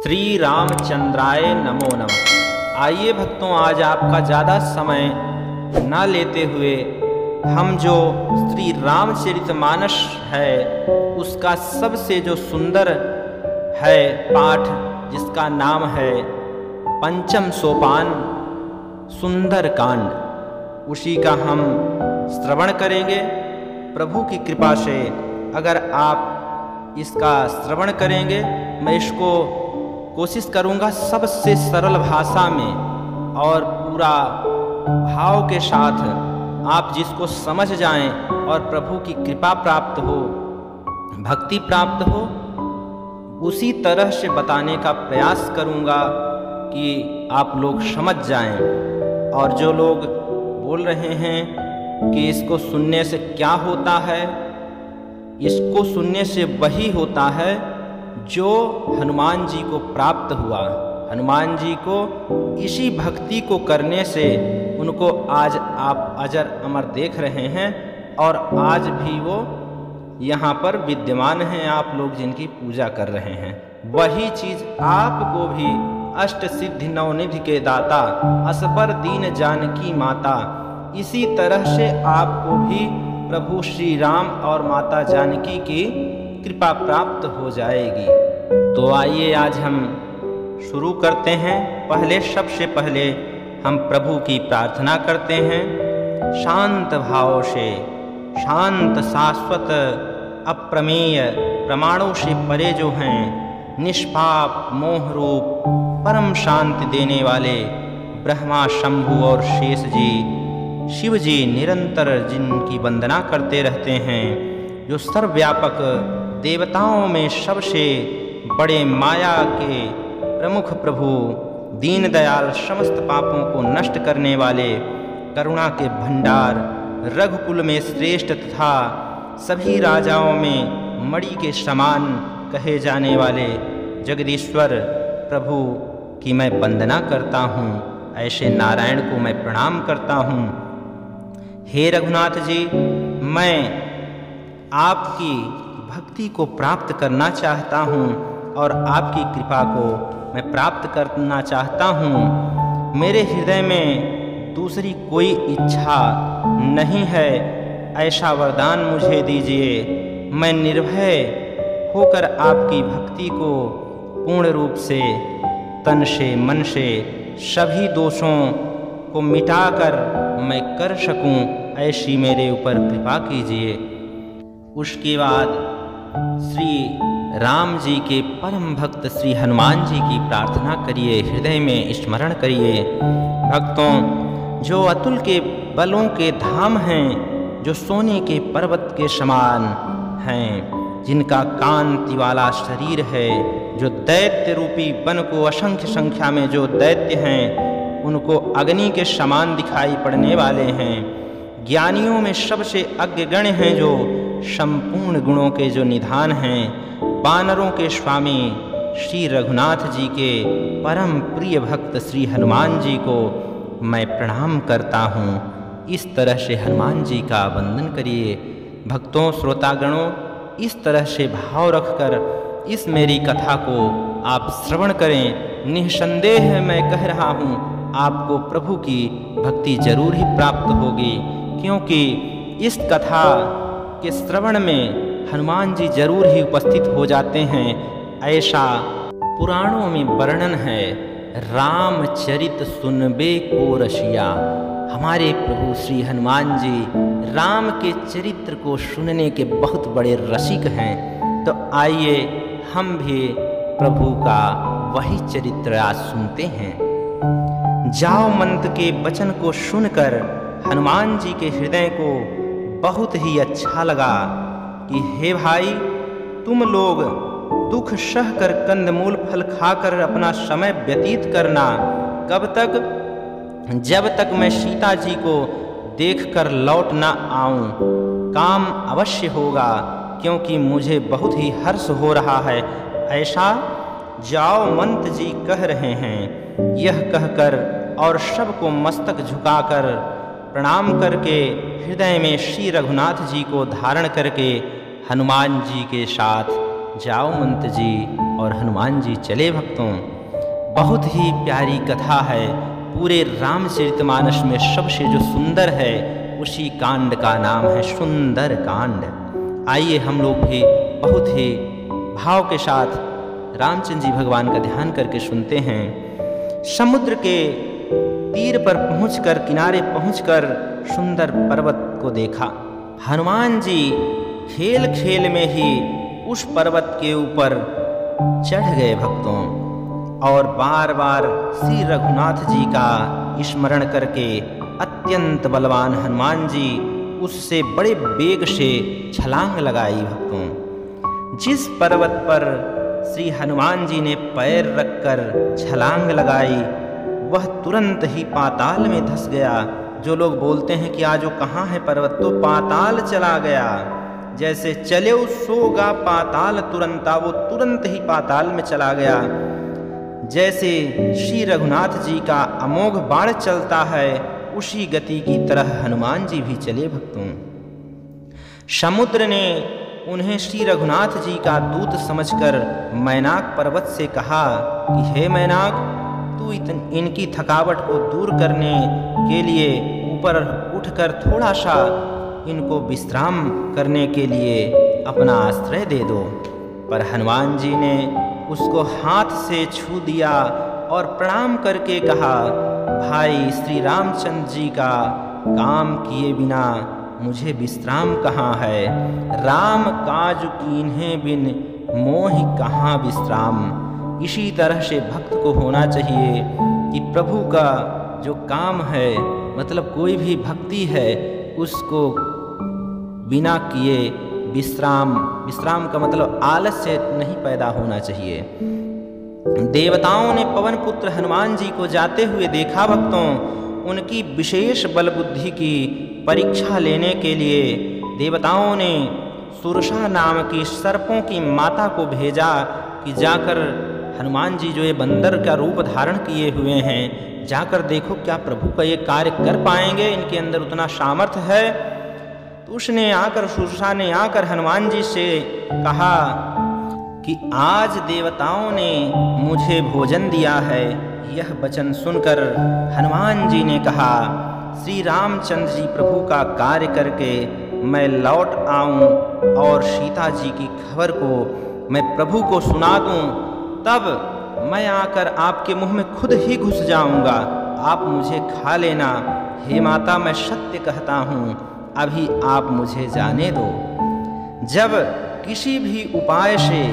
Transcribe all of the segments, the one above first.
श्री रामचंद्राय नमो नमः। आइए भक्तों, आज आपका ज़्यादा समय न लेते हुए हम जो श्री रामचरितमानस है उसका सबसे जो सुंदर है पाठ, जिसका नाम है पंचम सोपान सुंदर कांड, उसी का हम श्रवण करेंगे। प्रभु की कृपा से अगर आप इसका श्रवण करेंगे, मैं इसको कोशिश करूँगा सबसे सरल भाषा में और पूरा भाव के साथ आप जिसको समझ जाएं और प्रभु की कृपा प्राप्त हो, भक्ति प्राप्त हो, उसी तरह से बताने का प्रयास करूँगा कि आप लोग समझ जाएं। और जो लोग बोल रहे हैं कि इसको सुनने से क्या होता है, इसको सुनने से वही होता है जो हनुमान जी को प्राप्त हुआ। हनुमान जी को इसी भक्ति को करने से उनको आज आप अजर अमर देख रहे हैं और आज भी वो यहाँ पर विद्यमान हैं, आप लोग जिनकी पूजा कर रहे हैं। वही चीज़ आपको भी अष्ट सिद्धि नवनिधि के दाता असबर दीन जानकी माता, इसी तरह से आपको भी प्रभु श्री राम और माता जानकी की कृपा प्राप्त हो जाएगी। तो आइए आज हम शुरू करते हैं। सबसे पहले हम प्रभु की प्रार्थना करते हैं शांत भाव से। शांत शाश्वत अप्रमेय प्रमाणों से परे जो हैं, निष्पाप मोह रूप परम शांति देने वाले ब्रह्मा शंभु और शेष जी, शिव जी निरंतर जिनकी वंदना करते रहते हैं, जो सर्वव्यापक देवताओं में सबसे बड़े माया के प्रमुख प्रभु, दीन दयाल समस्त पापों को नष्ट करने वाले, करुणा के भंडार, रघुकुल में श्रेष्ठ तथा सभी राजाओं में मणि के समान कहे जाने वाले जगदीश्वर प्रभु की मैं वंदना करता हूँ। ऐसे नारायण को मैं प्रणाम करता हूँ। हे रघुनाथ जी, मैं आपकी भक्ति को प्राप्त करना चाहता हूँ और आपकी कृपा को मैं प्राप्त करना चाहता हूँ। मेरे हृदय में दूसरी कोई इच्छा नहीं है, ऐसा वरदान मुझे दीजिए। मैं निर्भय होकर आपकी भक्ति को पूर्ण रूप से, तन से, मन से सभी दोषों को मिटाकर मैं कर सकूं, ऐसी मेरे ऊपर कृपा कीजिए। उसके बाद श्री राम जी के परम भक्त श्री हनुमान जी की प्रार्थना करिए, हृदय में स्मरण करिए। भक्तों, जो अतुल के बलों के धाम हैं, जो सोने के पर्वत के समान हैं, जिनका कांति वाला शरीर है, जो दैत्य रूपी वन को असंख्य संख्या में जो दैत्य हैं उनको अग्नि के समान दिखाई पड़ने वाले हैं, ज्ञानियों में सबसे अग्रगण्य हैं, जो संपूर्ण गुणों के जो निधान हैं, वानरों के स्वामी श्री रघुनाथ जी के परम प्रिय भक्त श्री हनुमान जी को मैं प्रणाम करता हूँ। इस तरह से हनुमान जी का वंदन करिए। भक्तों, श्रोतागणों, इस तरह से भाव रखकर इस मेरी कथा को आप श्रवण करें। निःसंदेह मैं कह रहा हूँ, आपको प्रभु की भक्ति जरूर ही प्राप्त होगी, क्योंकि इस कथा के श्रवण में हनुमान जी जरूर ही उपस्थित हो जाते हैं। ऐसा पुराणों में वर्णन है, रामचरित सुनबे को रसिया। हमारे प्रभु श्री हनुमान जी राम के चरित्र को सुनने के बहुत बड़े रसिक हैं। तो आइए हम भी प्रभु का वही चरित्र आज सुनते हैं। जाओ मंत के वचन को सुनकर हनुमान जी के हृदय को बहुत ही अच्छा लगा कि हे भाई, तुम लोग दुख सहकर कंदमूल फल खाकर अपना समय व्यतीत करना। कब तक? जब तक मैं सीता जी को देखकर लौट ना आऊं। काम अवश्य होगा, क्योंकि मुझे बहुत ही हर्ष हो रहा है, ऐसा जाओ मंत जी कह रहे हैं। यह कहकर और सबको मस्तक झुकाकर प्रणाम करके हृदय में श्री रघुनाथ जी को धारण करके हनुमान जी के साथ जाओ मंत्र जी और हनुमान जी चले भक्तों। बहुत ही प्यारी कथा है। पूरे रामचरितमानस में सबसे जो सुंदर है उसी कांड का नाम है सुंदर कांड। आइए हम लोग भी बहुत ही भाव के साथ रामचंद्र जी भगवान का ध्यान करके सुनते हैं। समुद्र के तीर पर पहुंचकर, किनारे पहुंचकर सुंदर पर्वत को देखा। हनुमान जी खेल खेल में ही उस पर्वत के ऊपर चढ़ गए भक्तों, और बार बार श्री रघुनाथ जी का स्मरण करके अत्यंत बलवान हनुमान जी उससे बड़े वेग से छलांग लगाई भक्तों। जिस पर्वत पर श्री हनुमान जी ने पैर रखकर छलांग लगाई वह तुरंत ही पाताल में धंस गया। जो लोग बोलते हैं कि आज वो कहाँ है पर्वत, तो पाताल चला गया। जैसे चले सोगा पाताल तुरंता, वो तुरंत ही पाताल में चला गया। जैसे श्री रघुनाथ जी का अमोघ बाण चलता है उसी गति की तरह हनुमान जी भी चले भक्तों। समुद्र ने उन्हें श्री रघुनाथ जी का दूत समझकर मैनाक पर्वत से कहा कि हे मैनाक, तू इनकी थकावट को दूर करने के लिए ऊपर उठकर थोड़ा सा इनको विश्राम करने के लिए अपना आश्रय दे दो। पर हनुमान जी ने उसको हाथ से छू दिया और प्रणाम करके कहा, भाई श्री रामचंद्र जी का काम किए बिना मुझे विश्राम कहाँ है। राम काज कीन्हे बिन मोहि कहाँ विश्राम। इसी तरह से भक्त को होना चाहिए कि प्रभु का जो काम है, मतलब कोई भी भक्ति है, उसको बिना किए विश्राम का मतलब आलस्य नहीं पैदा होना चाहिए। देवताओं ने पवन पुत्र हनुमान जी को जाते हुए देखा भक्तों। उनकी विशेष बल बुद्धि की परीक्षा लेने के लिए देवताओं ने सुरसा नाम की सर्पों की माता को भेजा कि जाकर हनुमान जी जो ये बंदर का रूप धारण किए हुए हैं, जाकर देखो क्या प्रभु का ये कार्य कर पाएंगे, इनके अंदर उतना सामर्थ्य है। तो उसने आकर, सुरसा ने आकर हनुमान जी से कहा कि आज देवताओं ने मुझे भोजन दिया है। यह वचन सुनकर हनुमान जी ने कहा, श्री रामचंद्र जी प्रभु का कार्य करके मैं लौट आऊं और सीता जी की खबर को मैं प्रभु को सुना दूं, तब मैं आकर आपके मुंह में खुद ही घुस जाऊंगा, आप मुझे खा लेना। हे माता, मैं सत्य कहता हूँ, अभी आप मुझे जाने दो। जब किसी भी उपाय से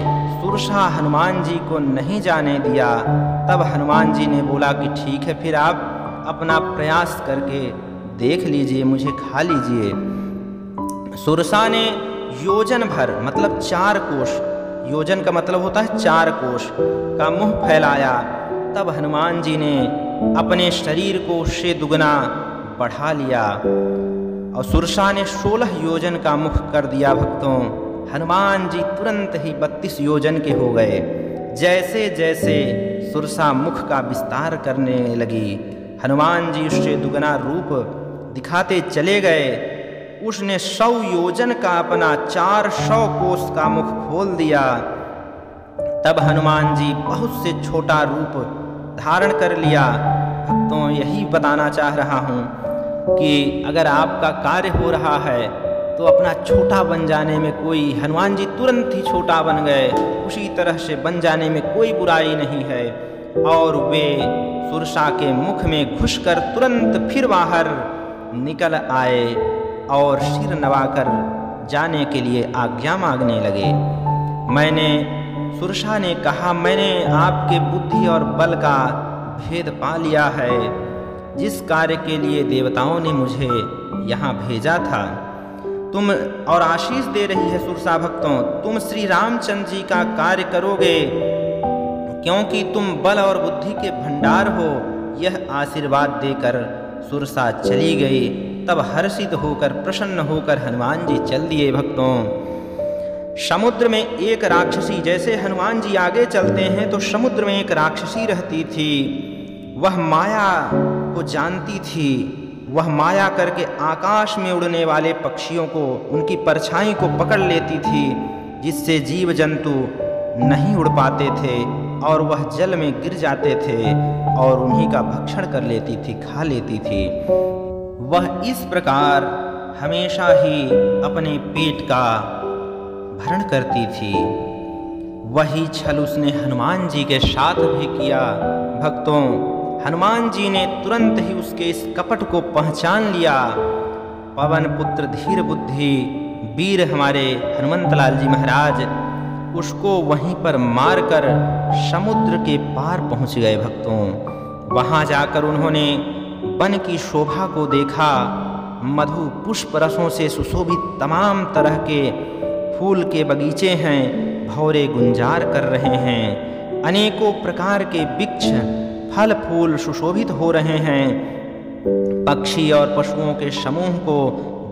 सुरसा हनुमान जी को नहीं जाने दिया, तब हनुमान जी ने बोला कि ठीक है, फिर आप अपना प्रयास करके देख लीजिए, मुझे खा लीजिए। सुरसा ने योजन भर, मतलब 4 कोश, योजन का मतलब होता है 4 कोश का मुंह फैलाया। तब हनुमान जी ने अपने शरीर को उससे दुगना बढ़ा लिया और सुरसा ने 16 योजन का मुख कर दिया भक्तों। हनुमान जी तुरंत ही 32 योजन के हो गए। जैसे जैसे सुरसा मुख का विस्तार करने लगी, हनुमान जी उससे दुगना रूप दिखाते चले गए। उसने 100 योजन का अपना 400 कोस का मुख खोल दिया। तब हनुमान जी बहुत से छोटा रूप धारण कर लिया। भक्तों, यही बताना चाह रहा हूँ कि अगर आपका कार्य हो रहा है तो अपना छोटा बन जाने में कोई, हनुमान जी तुरंत ही छोटा बन गए, उसी तरह से बन जाने में कोई बुराई नहीं है। और वे सुरसा के मुख में घुसकर तुरंत फिर बाहर निकल आए और सिर नवाकर जाने के लिए आज्ञा मांगने लगे। सुरसा ने कहा, मैंने आपके बुद्धि और बल का भेद पा लिया है। जिस कार्य के लिए देवताओं ने मुझे यहाँ भेजा था, तुम और आशीष दे रही है सुरसा भक्तों, तुम श्री रामचंद्र जी का कार्य करोगे क्योंकि तुम बल और बुद्धि के भंडार हो। यह आशीर्वाद देकर सुरसा चली गई। तब हर्षित होकर, प्रसन्न होकर हनुमान जी चल दिए भक्तों। समुद्र में एक राक्षसी, जैसे हनुमान जी आगे चलते हैं तो समुद्र में एक राक्षसी रहती थी। वह माया को जानती थी। वह माया करके आकाश में उड़ने वाले पक्षियों को, उनकी परछाई को पकड़ लेती थी जिससे जीव जंतु नहीं उड़ पाते थे और वह जल में गिर जाते थे और उन्हीं का भक्षण कर लेती थी, खा लेती थी। वह इस प्रकार हमेशा ही अपने पेट का भरण करती थी। वही छल उसने हनुमान जी के साथ भी किया। भक्तों, हनुमान जी ने तुरंत ही उसके इस कपट को पहचान लिया। पवन पुत्र धीर बुद्धि वीर हमारे हनुमंत लाल जी महाराज उसको वहीं पर मारकर समुद्र के पार पहुंच गए। भक्तों, वहां जाकर उन्होंने वन की शोभा को देखा। मधु पुष्प रसों से सुशोभित तमाम तरह के फूल के बगीचे हैं, भौरे गुंजार कर रहे हैं। अनेकों प्रकार के वृक्ष फल फूल सुशोभित हो रहे हैं। पक्षी और पशुओं के समूह को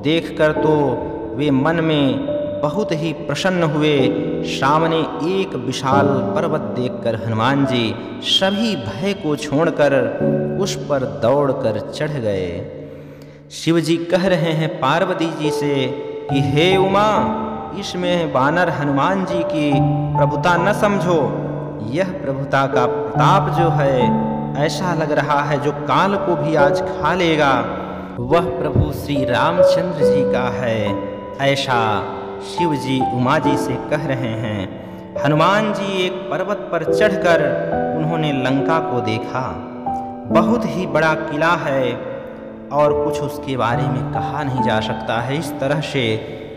देखकर तो वे मन में बहुत ही प्रसन्न हुए। सामने एक विशाल पर्वत देखकर हनुमान जी सभी भय को छोड़कर उस पर दौड़कर चढ़ गए। शिव जी कह रहे हैं पार्वती जी से कि हे उमा, इसमें वानर हनुमान जी की प्रभुता न समझो। यह प्रभुता का प्रताप जो है ऐसा लग रहा है जो काल को भी आज खा लेगा, वह प्रभु श्री रामचंद्र जी का है। ऐसा शिव जी उमा जी से कह रहे हैं। हनुमान जी एक पर्वत पर चढ़कर उन्होंने लंका को देखा। बहुत ही बड़ा किला है और कुछ उसके बारे में कहा नहीं जा सकता है। इस तरह से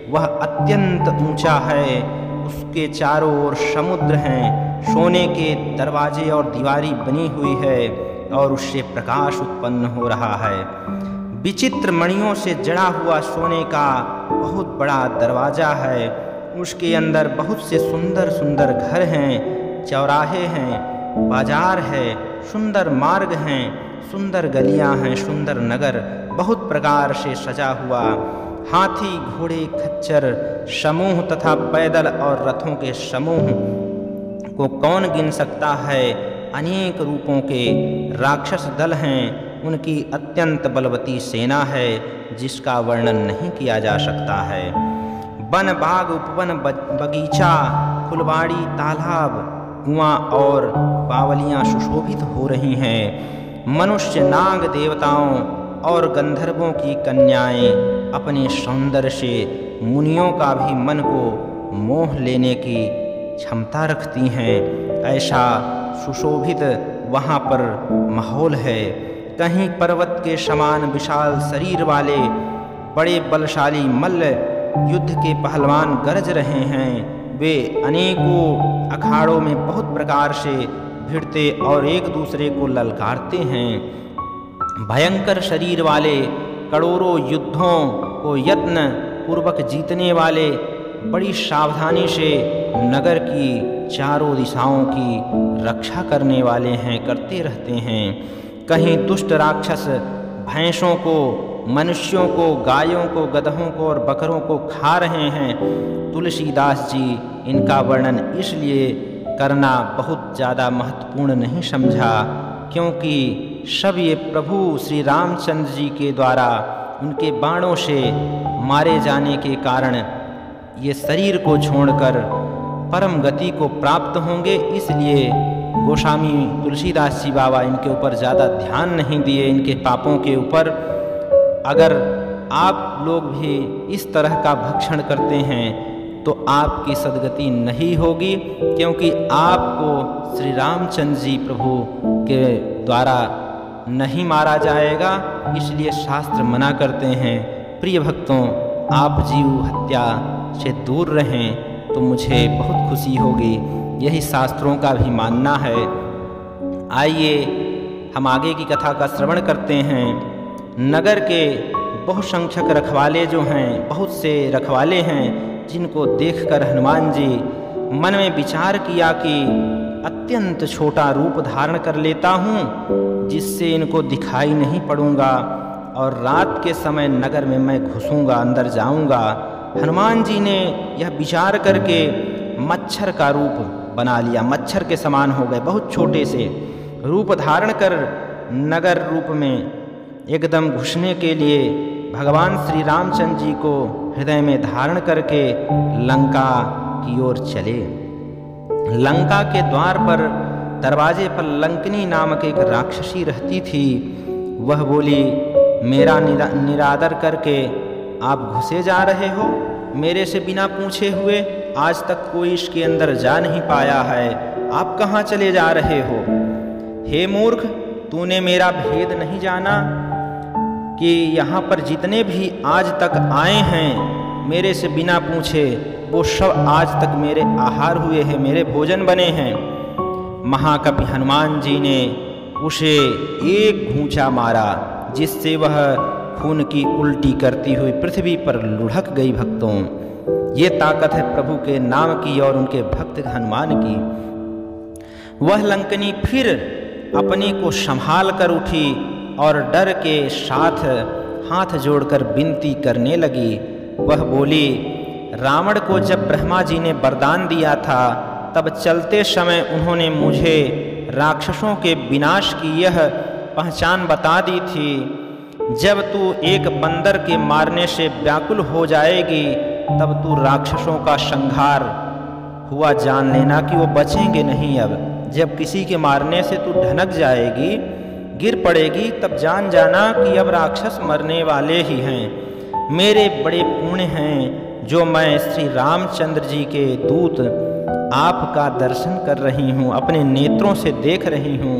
वह अत्यंत ऊंचा है। उसके चारों ओर समुद्र हैं, सोने के दरवाजे और दीवारी बनी हुई है और उससे प्रकाश उत्पन्न हो रहा है। विचित्र मणियों से जड़ा हुआ सोने का बहुत बड़ा दरवाजा है। उसके अंदर बहुत से सुंदर सुंदर घर हैं, चौराहे हैं, बाजार है, सुंदर मार्ग हैं, सुंदर गलियां हैं, सुंदर नगर बहुत प्रकार से सजा हुआ। हाथी घोड़े खच्चर समूह तथा पैदल और रथों के समूह को कौन गिन सकता है। अनेक रूपों के राक्षस दल हैं। उनकी अत्यंत बलवती सेना है जिसका वर्णन नहीं किया जा सकता है। वन बाग उपवन बगीचा फुलवाड़ी तालाब कुआं और बावलियां सुशोभित हो रही हैं। मनुष्य नाग देवताओं और गंधर्वों की कन्याएं अपने सौंदर्य से मुनियों का भी मन को मोह लेने की क्षमता रखती हैं। ऐसा सुशोभित वहाँ पर माहौल है। कहीं पर्वत के समान विशाल शरीर वाले बड़े बलशाली मल्ल युद्ध के पहलवान गरज रहे हैं। वे अनेकों अखाड़ों में बहुत प्रकार से भिड़ते और एक दूसरे को ललकारते हैं। भयंकर शरीर वाले करोड़ों युद्धों को यत्न पूर्वक जीतने वाले बड़ी सावधानी से नगर की चारों दिशाओं की रक्षा करने वाले हैं, करते रहते हैं। कहीं दुष्ट राक्षस भैंसों को, मनुष्यों को, गायों को, गधों को और बकरों को खा रहे हैं। तुलसीदास जी इनका वर्णन इसलिए करना बहुत ज़्यादा महत्वपूर्ण नहीं समझा क्योंकि सब ये प्रभु श्री रामचंद्र जी के द्वारा उनके बाणों से मारे जाने के कारण ये शरीर को छोड़कर परम गति को प्राप्त होंगे। इसलिए गोस्वामी तुलसीदास जी बाबा इनके ऊपर ज़्यादा ध्यान नहीं दिए, इनके पापों के ऊपर। अगर आप लोग भी इस तरह का भक्षण करते हैं तो आपकी सद्गति नहीं होगी क्योंकि आपको श्री रामचंद्र जी प्रभु के द्वारा नहीं मारा जाएगा। इसलिए शास्त्र मना करते हैं। प्रिय भक्तों, आप जीव हत्या से दूर रहें तो मुझे बहुत खुशी होगी। यही शास्त्रों का भी मानना है। आइए हम आगे की कथा का श्रवण करते हैं। नगर के बहुसंख्यक रखवाले जो हैं, बहुत से रखवाले हैं, जिनको देखकर हनुमान जी मन में विचार किया कि अत्यंत छोटा रूप धारण कर लेता हूँ जिससे इनको दिखाई नहीं पड़ूंगा और रात के समय नगर में मैं घुसूंगा, अंदर जाऊंगा। हनुमान जी ने यह विचार करके मच्छर का रूप बना लिया, मच्छर के समान हो गए, बहुत छोटे से रूप धारण कर नगर रूप में एकदम घुसने के लिए भगवान श्री रामचंद्र जी को हृदय में धारण करके लंका की ओर चले। लंका के द्वार पर दरवाजे पर लंकनी नामक एक राक्षसी रहती थी। वह बोली, मेरा निरादर करके आप घुसे जा रहे हो, मेरे से बिना पूछे हुए। आज तक कोई इसके अंदर जा नहीं पाया है, आप कहाँ चले जा रहे हो? हे मूर्ख, तूने मेरा भेद नहीं जाना कि यहाँ पर जितने भी आज तक आए हैं मेरे से बिना पूछे, वो सब आज तक मेरे आहार हुए हैं, मेरे भोजन बने हैं। महाकवि हनुमान जी ने उसे एक घूंचा मारा, जिससे वह खून की उल्टी करती हुई पृथ्वी पर लुढ़क गई। भक्तों, ये ताकत है प्रभु के नाम की और उनके भक्त हनुमान की। वह लंकनी फिर अपने को संभाल कर उठी और डर के साथ हाथ जोड़कर विनती करने लगी। वह बोली, रावण को जब ब्रह्मा जी ने वरदान दिया था, तब चलते समय उन्होंने मुझे राक्षसों के विनाश की यह पहचान बता दी थी। जब तू एक बंदर के मारने से व्याकुल हो जाएगी, तब तू राक्षसों का संहार हुआ जान लेना कि वो बचेंगे नहीं। अब जब किसी के मारने से तू ढनक जाएगी, गिर पड़ेगी, तब जान जाना कि अब राक्षस मरने वाले ही हैं। मेरे बड़े पुण्य हैं जो मैं श्री रामचंद्र जी के दूत आपका दर्शन कर रही हूँ, अपने नेत्रों से देख रही हूँ।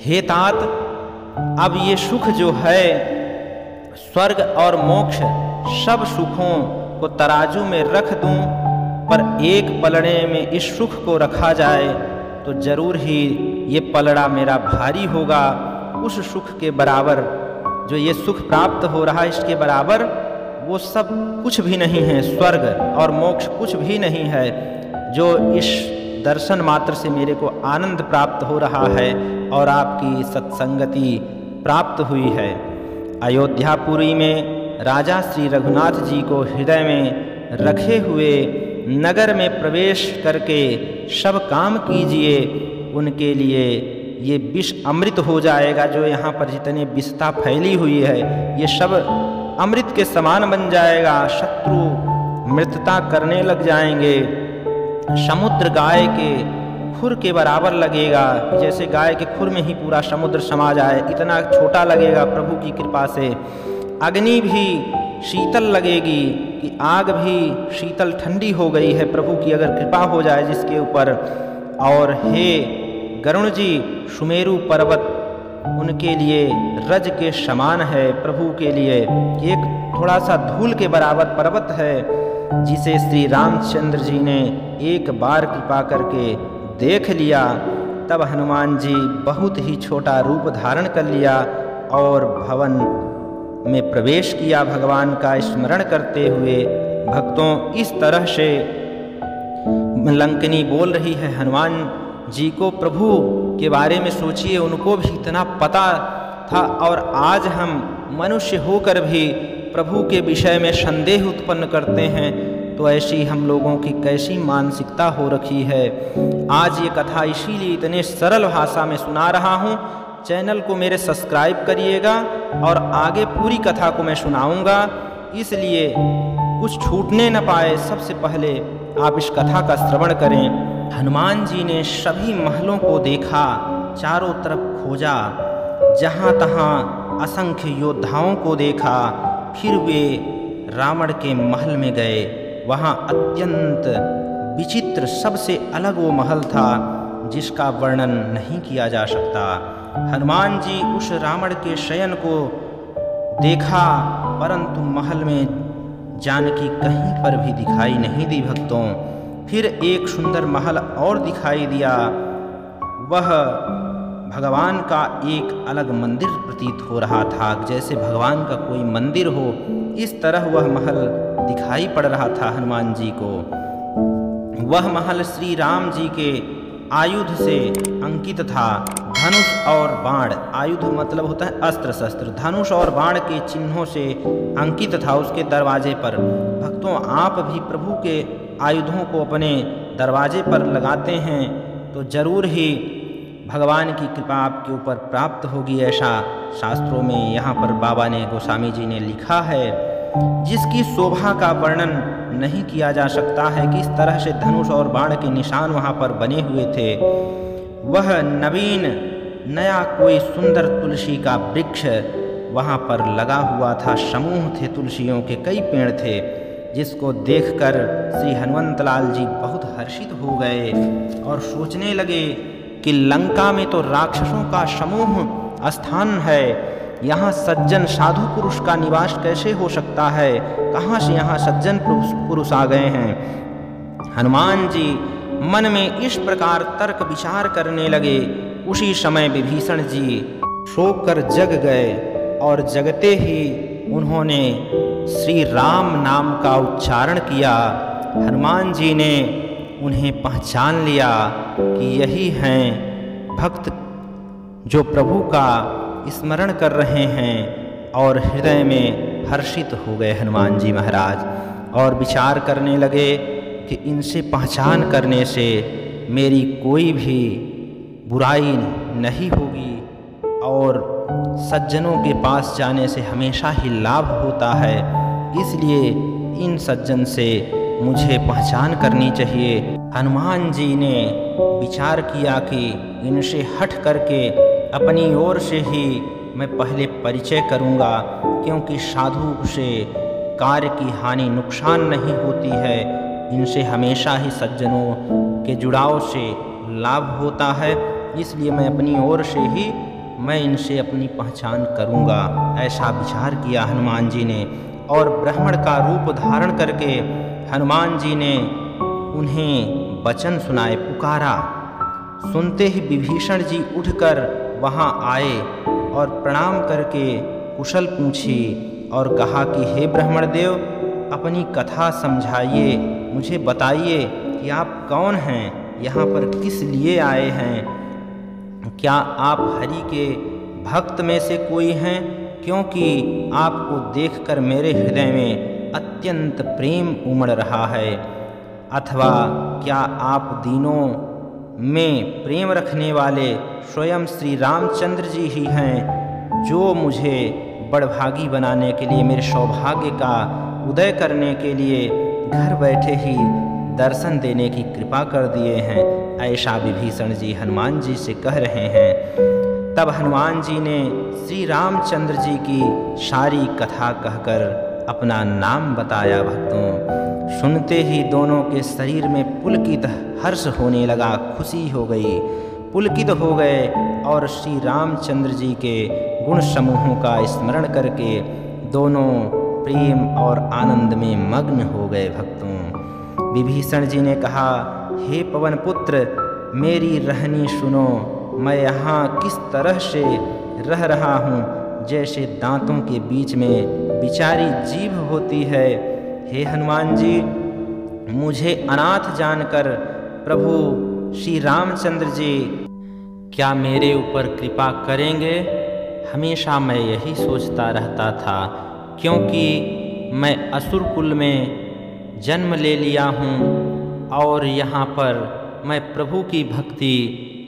हे तात, अब ये सुख जो है, स्वर्ग और मोक्ष, सब सुखों को तराजू में रख दूं, पर एक पलड़े में इस सुख को रखा जाए तो जरूर ही ये पलड़ा मेरा भारी होगा। उस सुख के बराबर जो ये सुख प्राप्त हो रहा है, इसके बराबर वो सब कुछ भी नहीं है। स्वर्ग और मोक्ष कुछ भी नहीं है जो इस दर्शन मात्र से मेरे को आनंद प्राप्त हो रहा है और आपकी सत्संगति प्राप्त हुई है। अयोध्यापुरी में राजा श्री रघुनाथ जी को हृदय में रखे हुए नगर में प्रवेश करके सब काम कीजिए, उनके लिए ये विष अमृत हो जाएगा। जो यहाँ पर जितने विषता फैली हुई है, ये सब अमृत के समान बन जाएगा। शत्रु मृतता करने लग जाएंगे। समुद्र गाय के खुर के बराबर लगेगा, जैसे गाय के खुर में ही पूरा समुद्र समा जाए, इतना छोटा लगेगा प्रभु की कृपा से। अग्नि भी शीतल लगेगी कि आग भी शीतल ठंडी हो गई है प्रभु की अगर कृपा हो जाए जिसके ऊपर। और हे गरुण जी, सुमेरु पर्वत उनके लिए रज के समान है, प्रभु के लिए एक थोड़ा सा धूल के बराबर पर्वत है, जिसे श्री रामचंद्र जी ने एक बार कृपा करके देख लिया। तब हनुमान जी बहुत ही छोटा रूप धारण कर लिया और भवन में प्रवेश किया, भगवान का स्मरण करते हुए। भक्तों, इस तरह से लंकनी बोल रही है हनुमान जी को। प्रभु के बारे में सोचिए, उनको भी इतना पता था और आज हम मनुष्य होकर भी प्रभु के विषय में संदेह उत्पन्न करते हैं, तो ऐसी हम लोगों की कैसी मानसिकता हो रखी है। आज ये कथा इसीलिए इतने सरल भाषा में सुना रहा हूँ। चैनल को मेरे सब्सक्राइब करिएगा और आगे पूरी कथा को मैं सुनाऊंगा, इसलिए कुछ छूटने न पाए। सबसे पहले आप इस कथा का श्रवण करें। हनुमान जी ने सभी महलों को देखा, चारों तरफ खोजा, जहाँ तहाँ असंख्य योद्धाओं को देखा। फिर वे रावण के महल में गए। वहाँ अत्यंत विचित्र, सबसे अलग वो महल था जिसका वर्णन नहीं किया जा सकता। हनुमान जी उस रावण के शयन को देखा, परंतु महल में जानकी कहीं पर भी दिखाई नहीं दी। भक्तों, फिर एक सुंदर महल और दिखाई दिया। वह भगवान का एक अलग मंदिर प्रतीत हो रहा था, जैसे भगवान का कोई मंदिर हो, इस तरह वह महल दिखाई पड़ रहा था हनुमान जी को। वह महल श्री राम जी के आयुध से अंकित था। धनुष और बाण, आयुध मतलब होता है अस्त्र शस्त्र, धनुष और बाण के चिन्हों से अंकित था उसके दरवाजे पर। भक्तों, आप भी प्रभु के आयुधों को अपने दरवाजे पर लगाते हैं तो जरूर ही भगवान की कृपा आपके ऊपर प्राप्त होगी, ऐसा शास्त्रों में यहाँ पर बाबा ने, गोस्वामी जी ने लिखा है। जिसकी शोभा का वर्णन नहीं किया जा सकता है कि इस तरह से धनुष और बाण के निशान वहाँ पर बने हुए थे। वह नवीन नया कोई सुंदर तुलसी का वृक्ष वहाँ पर लगा हुआ था। समूह थे, तुलसियों के कई पेड़ थे, जिसको देखकर श्री हनुमंतलाल जी बहुत हर्षित हो गए और सोचने लगे कि लंका में तो राक्षसों का समूह स्थान है, यहाँ सज्जन साधु पुरुष का निवास कैसे हो सकता है? कहाँ से यहाँ सज्जन पुरुष आ गए हैं? हनुमान जी मन में इस प्रकार तर्क विचार करने लगे। उसी समय विभीषण जी सोकर जग गए और जगते ही उन्होंने श्री राम नाम का उच्चारण किया। हनुमान जी ने उन्हें पहचान लिया कि यही हैं भक्त जो प्रभु का स्मरण कर रहे हैं, और हृदय में हर्षित हो गए हनुमान जी महाराज और विचार करने लगे कि इनसे पहचान करने से मेरी कोई भी बुराई नहीं होगी और सज्जनों के पास जाने से हमेशा ही लाभ होता है, इसलिए इन सज्जन से मुझे पहचान करनी चाहिए। हनुमान जी ने विचार किया कि इनसे हट करके अपनी ओर से ही मैं पहले परिचय करूंगा, क्योंकि साधु से कार्य की हानि नुकसान नहीं होती है, इनसे हमेशा ही सज्जनों के जुड़ाव से लाभ होता है, इसलिए मैं अपनी ओर से ही मैं इनसे अपनी पहचान करूंगा। ऐसा विचार किया हनुमान जी ने और ब्राह्मण का रूप धारण करके हनुमान जी ने उन्हें वचन सुनाए, पुकारा। सुनते ही विभीषण जी उठकर वहां आए और प्रणाम करके कुशल पूछी और कहा कि हे ब्राह्मण देव, अपनी कथा समझाइए, मुझे बताइए कि आप कौन हैं, यहाँ पर किस लिए आए हैं? क्या आप हरि के भक्त में से कोई हैं? क्योंकि आपको देखकर मेरे हृदय में अत्यंत प्रेम उमड़ रहा है। अथवा क्या आप दीनों में प्रेम रखने वाले स्वयं श्री रामचंद्र जी ही हैं, जो मुझे बड़भागी बनाने के लिए, मेरे सौभाग्य का उदय करने के लिए घर बैठे ही दर्शन देने की कृपा कर दिए हैं? ऐसा विभीषण जी हनुमान जी से कह रहे हैं। तब हनुमान जी ने श्री रामचंद्र जी की सारी कथा कहकर अपना नाम बताया। भक्तों, सुनते ही दोनों के शरीर में पुलकित हर्ष होने लगा, खुशी हो गई, पुलकित हो गए और श्री रामचंद्र जी के गुण समूहों का स्मरण करके दोनों प्रेम और आनंद में मग्न हो गए। भक्तों, विभीषण जी ने कहा, हे पवन पुत्र, मेरी रहनी सुनो, मैं यहाँ किस तरह से रह रहा हूँ, जैसे दांतों के बीच में बिचारी जीभ होती है। हे हनुमान जी, मुझे अनाथ जानकर प्रभु श्री रामचंद्र जी क्या मेरे ऊपर कृपा करेंगे? हमेशा मैं यही सोचता रहता था, क्योंकि मैं असुर कुल में जन्म ले लिया हूँ और यहाँ पर मैं प्रभु की भक्ति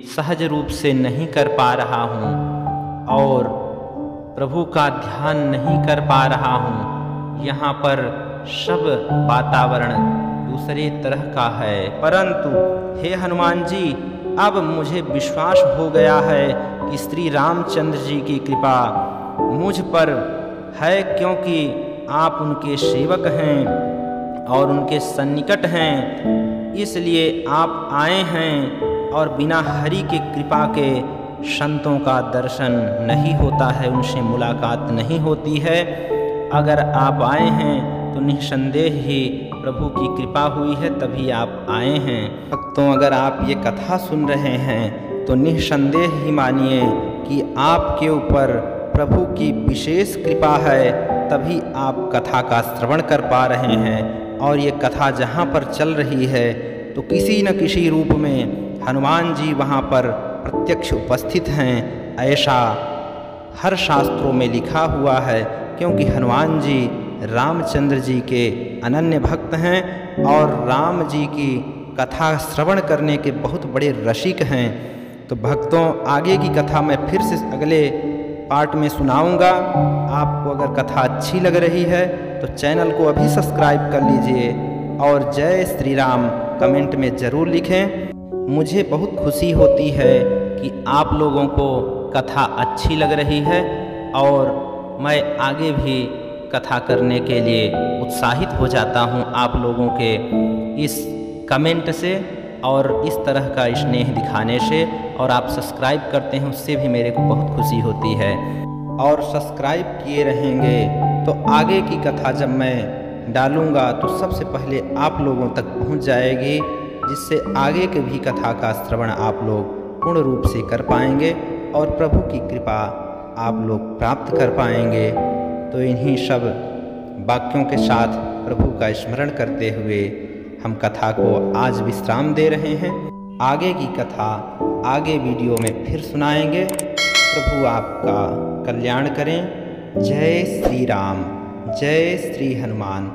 सहज रूप से नहीं कर पा रहा हूँ और प्रभु का ध्यान नहीं कर पा रहा हूँ। यहाँ पर सब वातावरण दूसरे तरह का है, परंतु हे हनुमान जी, अब मुझे विश्वास हो गया है कि श्री रामचंद्र जी की कृपा मुझ पर है, क्योंकि आप उनके सेवक हैं और उनके सन्निकट हैं, इसलिए आप आए हैं। और बिना हरि की कृपा के संतों का दर्शन नहीं होता है, उनसे मुलाकात नहीं होती है। अगर आप आए हैं तो निस्संदेह ही प्रभु की कृपा हुई है, तभी आप आए हैं। भक्तों, अगर आप ये कथा सुन रहे हैं तो निस्संदेह ही मानिए कि आपके ऊपर प्रभु की विशेष कृपा है, तभी आप कथा का श्रवण कर पा रहे हैं। और ये कथा जहाँ पर चल रही है तो किसी न किसी रूप में हनुमान जी वहाँ पर प्रत्यक्ष उपस्थित हैं, ऐसा हर शास्त्रों में लिखा हुआ है, क्योंकि हनुमान जी रामचंद्र जी के अनन्य भक्त हैं और राम जी की कथा श्रवण करने के बहुत बड़े रसिक हैं। तो भक्तों, आगे की कथा मैं फिर से अगले पार्ट में सुनाऊंगा। आपको अगर कथा अच्छी लग रही है तो चैनल को अभी सब्सक्राइब कर लीजिए और जय श्री राम कमेंट में ज़रूर लिखें। मुझे बहुत खुशी होती है कि आप लोगों को कथा अच्छी लग रही है और मैं आगे भी कथा करने के लिए उत्साहित हो जाता हूं आप लोगों के इस कमेंट से और इस तरह का स्नेह दिखाने से। और आप सब्सक्राइब करते हैं उससे भी मेरे को बहुत खुशी होती है। और सब्सक्राइब किए रहेंगे तो आगे की कथा जब मैं डालूँगा तो सबसे पहले आप लोगों तक पहुंच जाएगी, जिससे आगे की भी कथा का श्रवण आप लोग पूर्ण रूप से कर पाएंगे और प्रभु की कृपा आप लोग प्राप्त कर पाएंगे। तो इन्हीं सब वाक्यों के साथ प्रभु का स्मरण करते हुए हम कथा को आज विश्राम दे रहे हैं। आगे की कथा आगे वीडियो में फिर सुनाएंगे। प्रभु आपका कल्याण करें। जय श्री राम, जय श्री हनुमान।